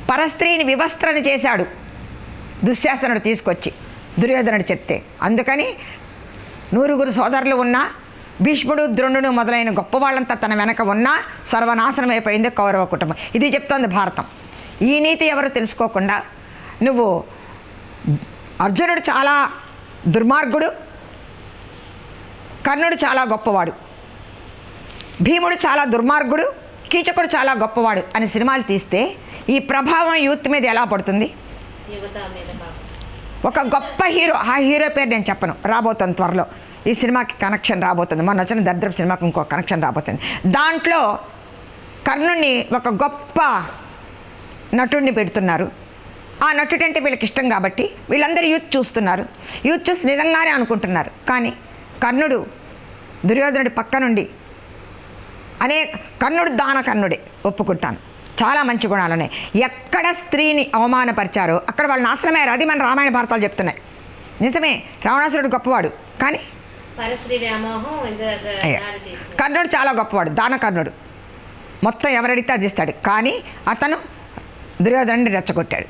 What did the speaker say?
పరస్త్రీని వివస్త్రని చేశాడు దుశ్శాసనుడు తీసుకొచ్చి దుర్యోధనుడు చెప్తే. అందుకని 100 సోదరులు ఉన్నా, భీష్ముడు ద్రోణుడు మొదలైన గొప్పవాళ్ళంతా తన వెనక ఉన్నా సర్వనాశనం అయిపోయింది కౌరవ కుటుంబం. ఇది చెప్తోంది భారతం. ఈ నీతి ఎవరు తెలుసుకోకుండా నువ్వు అర్జునుడు చాలా దుర్మార్గుడు, కర్ణుడు చాలా గొప్పవాడు, భీముడు చాలా దుర్మార్గుడు, కీచకుడు చాలా గొప్పవాడు అని సినిమాలు తీస్తే ఈ ప్రభావం యూత్ మీద ఎలా పడుతుంది? ఒక గొప్ప హీరో, ఆ హీరో పేరు నేను చెప్పను, రాబోతుంది త్వరలో. ఈ సినిమాకి కనెక్షన్ రాబోతుంది, మొన్న వచ్చిన దరిద్రపు సినిమాకి ఇంకో కనెక్షన్ రాబోతుంది. దాంట్లో కర్ణుడిని ఒక గొప్ప నటుడిని పెడుతున్నారు. ఆ నటుడు అంటే వీళ్ళకి ఇష్టం కాబట్టి వీళ్ళందరూ యూత్ చూస్తున్నారు. యూత్ చూసి నిజంగానే అనుకుంటున్నారు. కానీ కర్ణుడు దుర్యోధనుడి పక్క నుండి కర్ణుడు దాన కర్ణుడే, ఒప్పుకుంటాను, చాలా మంచి గుణాలున్నాయి. ఎక్కడ స్త్రీని అవమానపరిచారో అక్కడ వాళ్ళు నాశనమయ్యారు. అది మన రామాయణ భారతాలు చెప్తున్నాయి. నిజమే, రావణాసురుడు గొప్పవాడు, కానీ కర్ణుడు చాలా గొప్పవాడు, దాన కర్ణుడు మొత్తం ఎవరడితే అది ఇస్తాడు. కానీ అతను దుర్యోధనుడిని రెచ్చగొట్టాడు.